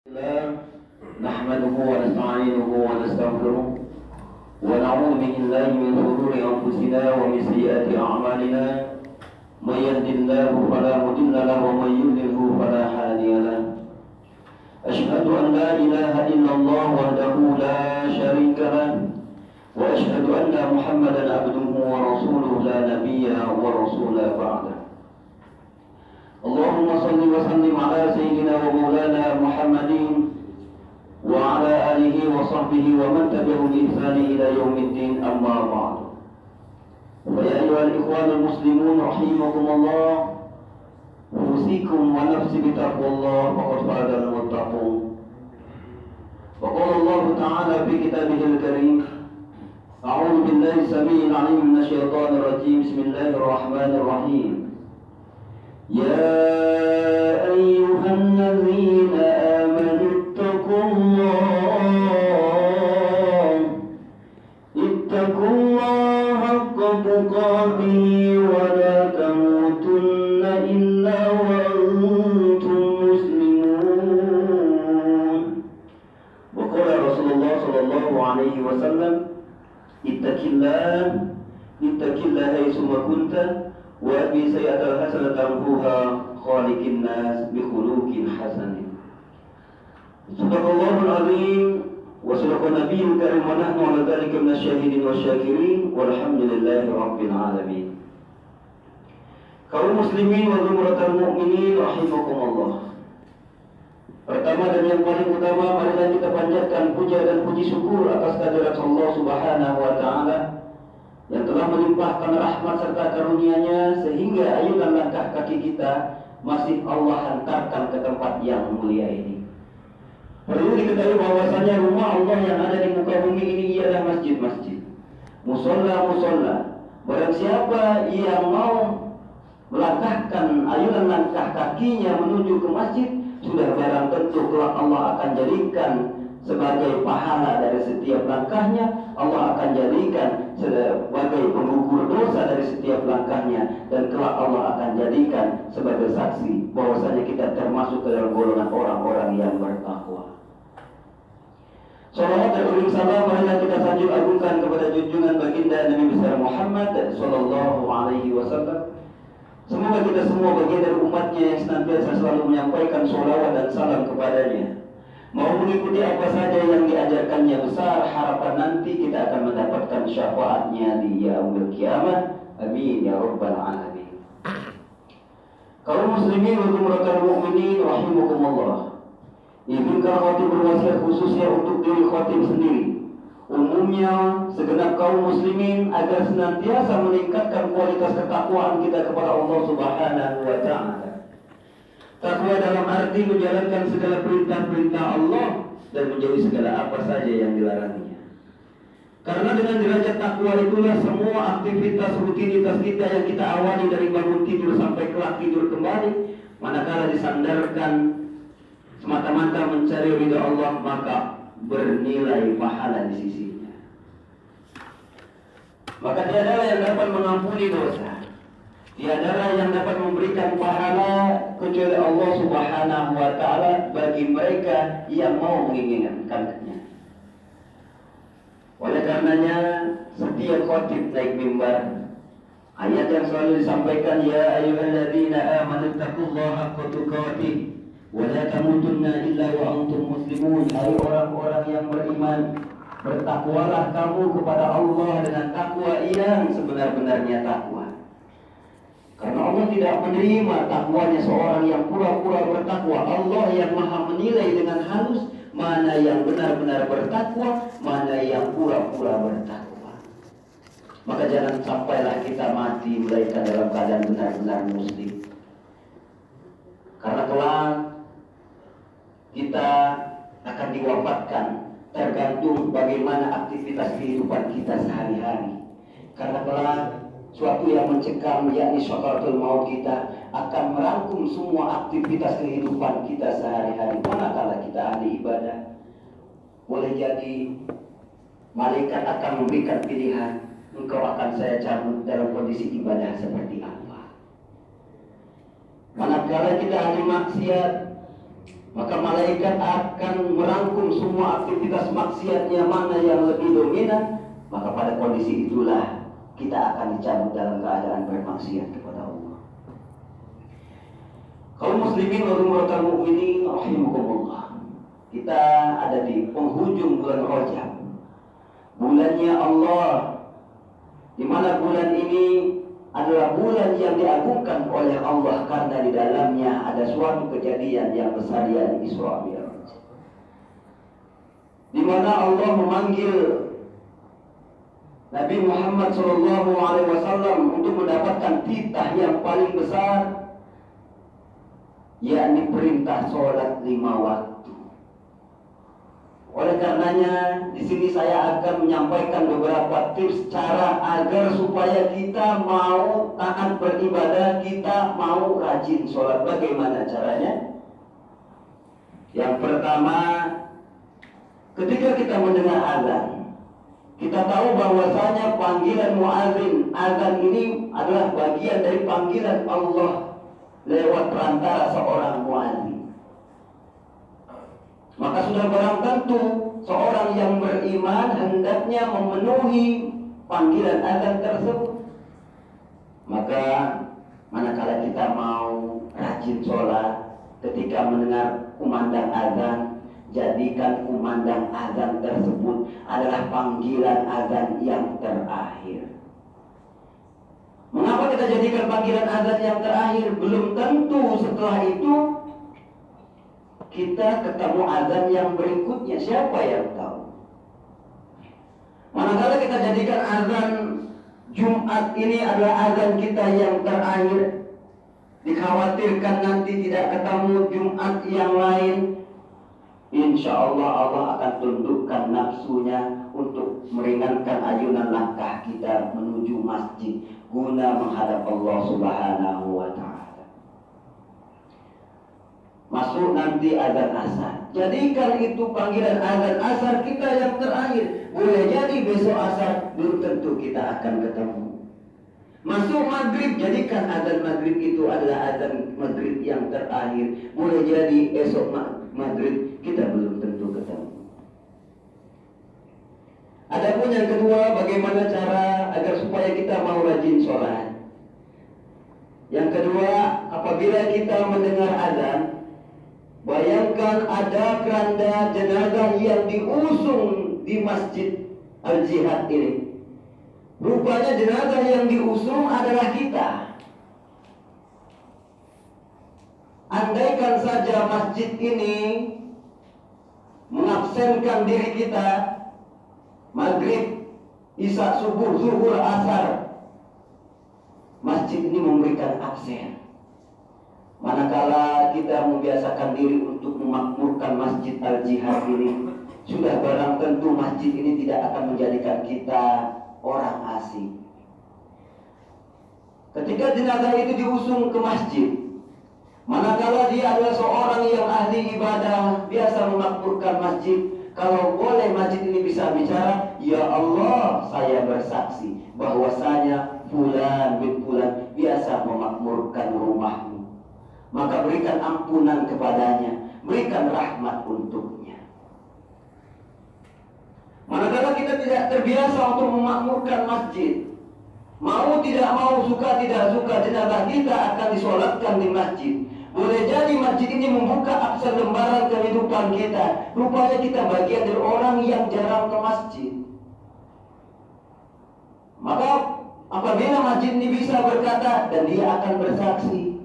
نحمده ونستعينه ونستغفره ونعوذ بالله من شرور أنفسنا ومن سيئات أعمالنا من يهد الله فلا مضل له ومن يضلل فلا هادي له أشهد أن لا إله إلا الله وحده لا شريك له وأشهد أن محمدا عبده ورسوله لا نبي ورسول بعده اللهم صل وسلم على سيدنا ومولانا محمد وعلى آله وصحبه ومن تبعهم بإحسان إلى يوم الدين أما بعد فيا أيها الإخوان المسلمون رحمكم الله أوصيكم ونفسي بتقوى الله فقد فاز المتقون وقال الله تعالى في كتابه الكريم أعوذ بالله السميع العليم من الشيطان الرجيم بسم الله الرحمن الرحيم يا أيها الذين آمنوا اتقوا الله حق تقاته ولا تموتن إلا وأنتم مسلمون وقال رسول الله صلى الله عليه وسلم اتق الله حيثما كنت وأبي سيئة الحسنة تمحوها خالق الناس بخلق حسن صدق الله العظيم وصدق النبي الكريم ونحن على ذلك من الشاهدين والشاكرين والحمد لله رب العالمين. Kaum muslimin wa zumratul mu'minin rahimakumullah. Pertama dan yang paling utama, marilah kita panjatkan puja dan puji syukur atas kehadirat Allah Subhanahu wa taala yang telah melimpahkan rahmat serta karunia-Nya sehingga ayunan langkah kaki kita masih Allah hantarkan ke tempat yang mulia ini. Perlu diketahui bahwasanya rumah Allah yang ada di muka bumi ini ialah masjid-masjid, musola-musola. Barang siapa yang mau melangkahkan ayunan langkah kakinya menuju ke masjid, sudah barang tentu kelak Allah akan jadikan sebagai pahala dari setiap langkahnya. Allah akan jadikan sebagai penggugur dosa dari setiap langkahnya, dan kelak Allah akan jadikan sebagai saksi bahwasanya kita termasuk ke dalam golongan orang-orang yang bertakwa. Salawat dan uring salam marilah kita sanjung agungkan kepada junjungan baginda Nabi besar Muhammad sallallahu alaihi wasallam. Semoga kita semua bagian dari umatnya yang senantiasa selalu menyampaikan sholawat dan salam kepadanya, mau mengikuti apa saja yang diajarkannya, besar harapan nanti kita akan mendapatkan syafaatnya di yaumil kiamat. Amin ya rabbal alamin. Kaum muslimin wa zumratul mu'minin rahimakumullah. Izinkan khatib berwasiat khususnya untuk diri khatib sendiri, umumnya segenap kaum muslimin, agar senantiasa meningkatkan kualitas ketakwaan kita kepada Allah Subhanahu wa taala. Takwa dalam arti menjalankan segala perintah-perintah Allah dan menjauhi segala apa saja yang dilarangnya. Karena dengan derajat takwa itulah semua aktivitas rutinitas kita yang kita awali dari bangun tidur sampai kelak tidur kembali, manakala disandarkan semata-mata mencari ridha Allah, maka bernilai pahala di sisinya. Maka tiadalah yang dapat mengampuni dosa, tiadalah yang dapat memberikan pahala kecuali Allah Subhanahu wa taala bagi mereka yang mau menginginkannya. Oleh karenanya setiap khatib naik mimbar, ayat yang selalu disampaikan, ya ayyuhalladzina amanu taqullaha haqqa tuqatih wa la tamutunna illa wa antum muslimun. Hai orang-orang yang beriman, bertakwalah kamu kepada Allah dengan takwa yang sebenar-benarnya takwa. Karena Allah tidak menerima takwanya seorang yang pura-pura bertakwa. Allah yang maha menilai dengan halus mana yang benar-benar bertakwa, mana yang pura-pura bertakwa. Maka jangan sampailah kita mati melainkan dalam keadaan benar-benar muslim. Karena kelak kita akan diwafatkan tergantung bagaimana aktivitas kehidupan kita sehari-hari. Karena kelak suatu yang mencekam, yakni syakaratul maut kita, akan merangkum semua aktivitas kehidupan kita sehari-hari. Manakala kita ahli ibadah, boleh jadi malaikat akan memberikan pilihan, engkau akan saya cabut dalam kondisi ibadah seperti apa. Manakala kita ahli maksiat, maka malaikat akan merangkum semua aktivitas maksiatnya mana yang lebih dominan, maka pada kondisi itulah kita akan dicabut dalam keadaan bermaksiat kepada Allah. Kaum muslimin wal mukminin rahimakumullah. Kita ada di penghujung bulan Rajab. Bulannya Allah, di mana bulan ini adalah bulan yang diagungkan oleh Allah karena di dalamnya ada suatu kejadian yang besar, yakni Isra Mi'raj. Di mana Allah memanggil Nabi Muhammad SAW untuk mendapatkan titah yang paling besar, yakni perintah sholat 5 waktu. Oleh karenanya, di sini saya akan menyampaikan beberapa tips cara agar supaya kita mau taat beribadah, kita mau rajin sholat. Bagaimana caranya? Yang pertama, ketika kita mendengar azan, kita tahu bahwasanya panggilan muadzin, azan ini adalah bagian dari panggilan Allah lewat perantara seorang muadzin. Maka sudah barang tentu seorang yang beriman hendaknya memenuhi panggilan azan tersebut. Maka manakala kita mau rajin sholat, ketika mendengar kumandang azan, jadikan kumandang azan tersebut adalah panggilan azan yang terakhir. Mengapa kita jadikan panggilan azan yang terakhir? Belum tentu setelah itu kita ketemu azan yang berikutnya, siapa yang tahu? Manakala kita jadikan azan Jumat ini adalah azan kita yang terakhir, dikhawatirkan nanti tidak ketemu Jumat yang lain, insya Allah Allah akan tundukkan nafsunya untuk meringankan ayunan langkah kita menuju masjid guna menghadap Allah Subhanahu wa Ta'ala. Masuk nanti azan asar, jadikan itu panggilan azan asar kita yang terakhir. Boleh jadi besok asar belum tentu kita akan ketemu. Masuk maghrib, jadikan azan maghrib itu adalah azan maghrib yang terakhir. Boleh jadi esok maghrib kita belum tentu ketemu. Adapun yang kedua, bagaimana cara agar supaya kita mau rajin sholat? Yang kedua, apabila kita mendengar azan, bayangkan ada keranda jenazah yang diusung di Masjid Al-Jihad ini. Rupanya jenazah yang diusung adalah kita. Andaikan saja masjid ini mengabsenkan diri kita, maghrib, isya, subuh, zuhur, asar, masjid ini memberikan absen. Manakala kita membiasakan diri untuk memakmurkan Masjid Al-Jihad ini, sudah barang tentu masjid ini tidak akan menjadikan kita orang asing. Ketika jenazah itu diusung ke masjid, manakala dia adalah seorang yang ahli ibadah, biasa memakmurkan masjid, kalau boleh masjid ini bisa bicara, ya Allah, saya bersaksi bahwasanya fulan bin fulan biasa memakmurkan rumahmu. Maka berikan ampunan kepadanya, berikan rahmat untuknya. Manakala kita tidak terbiasa untuk memakmurkan masjid, mau tidak mau, suka tidak suka, jenazah kita akan disolatkan di masjid. Boleh jadi masjid ini membuka akses lembaran kehidupan kita. Rupanya kita bagian dari orang yang jarang ke masjid. Maka apabila masjid ini bisa berkata, dan dia akan bersaksi,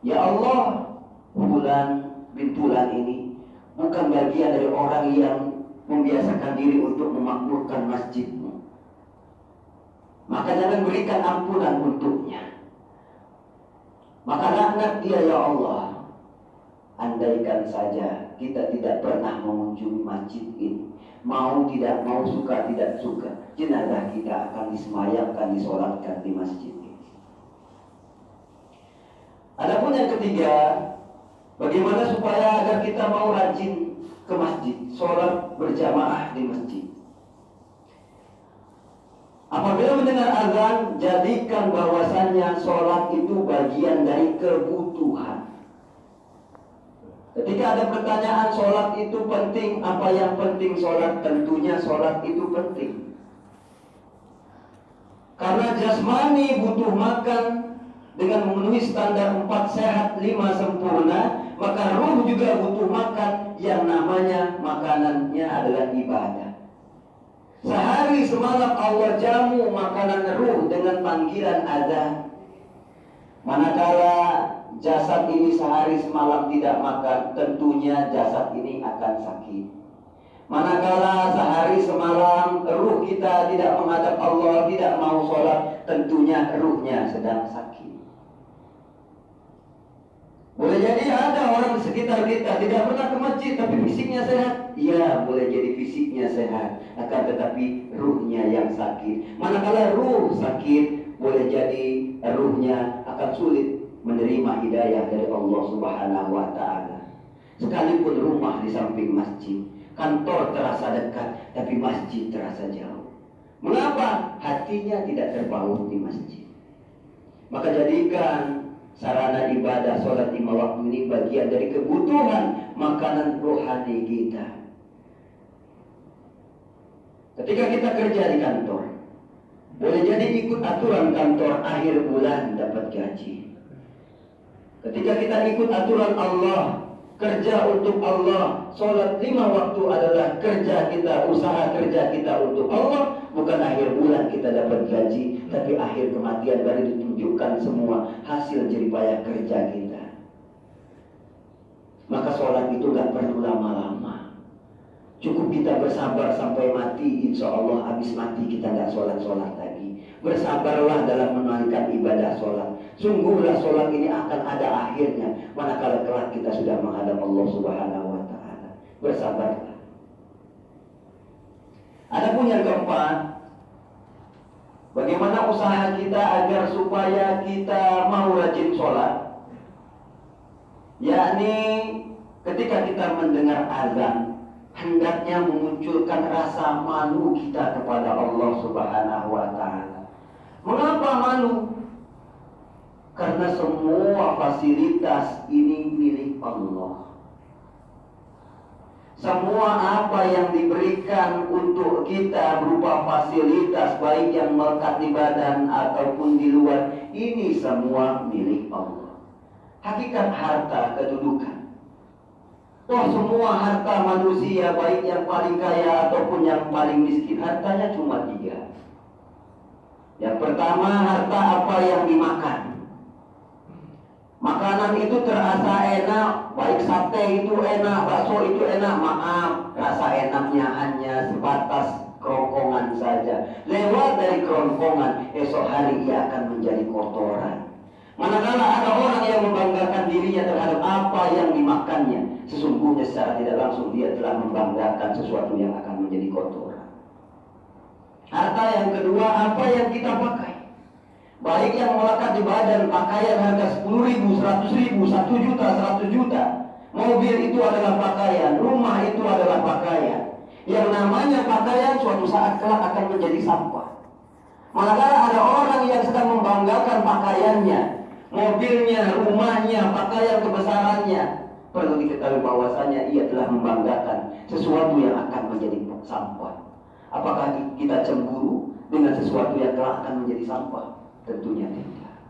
ya Allah, fulan bin fulan ini bukan bagian dari orang yang membiasakan diri untuk memakmurkan masjidmu. Maka jangan berikan ampunan untuknya. Maka laknat dia ya Allah. Andaikan saja kita tidak pernah mengunjungi masjid ini, mau tidak mau, suka tidak suka, jenazah kita akan disemayamkan, disolatkan di masjid ini. Adapun yang ketiga, bagaimana supaya agar kita mau rajin ke masjid, sholat berjamaah di masjid. Apabila mendengar azan, jadikan bahwasannya sholat itu bagian dari kebutuhan. Ketika ada pertanyaan sholat itu penting, apa yang penting sholat? Tentunya sholat itu penting. Karena jasmani butuh makan dengan memenuhi standar 4 sehat 5 sempurna, maka ruh juga butuh makan yang namanya makanannya adalah ibadah. Sehari semalam Allah jamu makanan ruh dengan panggilan azan. Manakala jasad ini sehari semalam tidak makan, tentunya jasad ini akan sakit. Manakala sehari semalam ruh kita tidak menghadap Allah, tidak mau sholat, tentunya ruhnya sedang sakit. Boleh jadi ada orang di sekitar kita tidak pernah ke masjid tapi fisiknya sehat. Iya, boleh jadi fisiknya sehat, akan tetapi ruhnya yang sakit. Manakala ruh sakit, boleh jadi ruhnya akan sulit menerima hidayah dari Allah Subhanahu wa Ta'ala. Sekalipun rumah di samping masjid, kantor terasa dekat, tapi masjid terasa jauh. Mengapa? Hatinya tidak terpaut di masjid. Maka jadikan sarana ibadah sholat 5 waktu ini bagian dari kebutuhan makanan rohani kita. Ketika kita kerja di kantor, boleh jadi ikut aturan kantor akhir bulan dapat gaji. Ketika kita ikut aturan Allah, kerja untuk Allah, sholat 5 waktu adalah kerja kita, usaha kerja kita untuk Allah. Bukan akhir bulan kita dapat gaji, tapi akhir kematian baru ditunjukkan semua hasil jeripaya kerja kita. Maka sholat itu gak perlu lama-lama. Cukup kita bersabar sampai mati, insya Allah habis mati kita gak sholat-sholat lagi. Bersabarlah dalam menunaikan ibadah sholat. Sungguhlah sholat ini akan ada akhirnya manakala kelak kita sudah menghadap Allah Subhanahu wa Ta'ala. Bersabarlah. Adapun yang keempat, bagaimana usaha kita agar supaya kita mau rajin sholat? Yakni ketika kita mendengar azan, hendaknya memunculkan rasa malu kita kepada Allah Subhanahu wa Ta'ala. Mengapa malu? Karena semua fasilitas ini milik Allah. Semua apa yang diberikan untuk kita berupa fasilitas, baik yang melekat di badan ataupun di luar, ini semua milik Allah. Hakikat harta kedudukan. Toh semua harta manusia, baik yang paling kaya ataupun yang paling miskin, hartanya cuma 3. Yang pertama, harta apa yang dimakan. Makanan itu terasa enak, baik sate itu enak, bakso itu enak. Maaf, rasa enaknya hanya sebatas kerongkongan saja. Lewat dari kerongkongan, esok hari ia akan menjadi kotoran. Manakala ada orang yang membanggakan dirinya terhadap apa yang dimakannya, sesungguhnya secara tidak langsung dia telah membanggakan sesuatu yang akan menjadi kotoran. Harta yang kedua, apa yang kita pakai. Baik yang melekat di badan, pakaian harga 10.000, 100.000, 1 juta, 100 juta. Mobil itu adalah pakaian, rumah itu adalah pakaian. Yang namanya pakaian suatu saat kelak akan menjadi sampah. Manakala ada orang yang sedang membanggakan pakaiannya, mobilnya, rumahnya, pakaian kebesarannya, perlu diketahui bahwasanya ia telah membanggakan sesuatu yang akan menjadi sampah. Apakah kita cemburu dengan sesuatu yang kelak akan menjadi sampah? Tentunya tidak.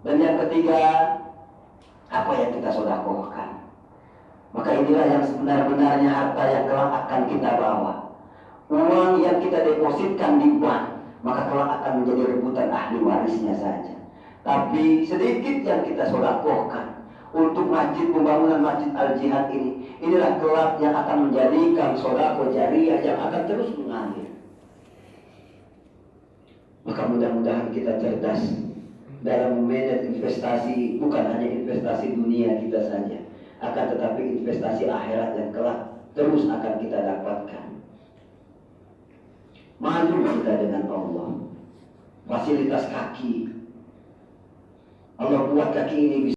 Dan yang ketiga, apa yang kita sedekahkan. Maka inilah yang sebenar-benarnya harta yang kelak akan kita bawa. Uang yang kita depositkan di bank, maka kelak akan menjadi rebutan ahli warisnya saja. Tapi sedikit yang kita sedekahkan untuk masjid, pembangunan Masjid Al-Jihad ini, inilah kelak yang akan menjadikan sedekah jariyah yang akan terus mengalir. Maka mudah-mudahan kita cerdas dalam memanage investasi, bukan hanya investasi dunia kita saja, akan tetapi investasi akhirat yang kelak terus akan kita dapatkan. Maju kita dengan Allah. Fasilitas kaki, Allah buat kaki ini bisa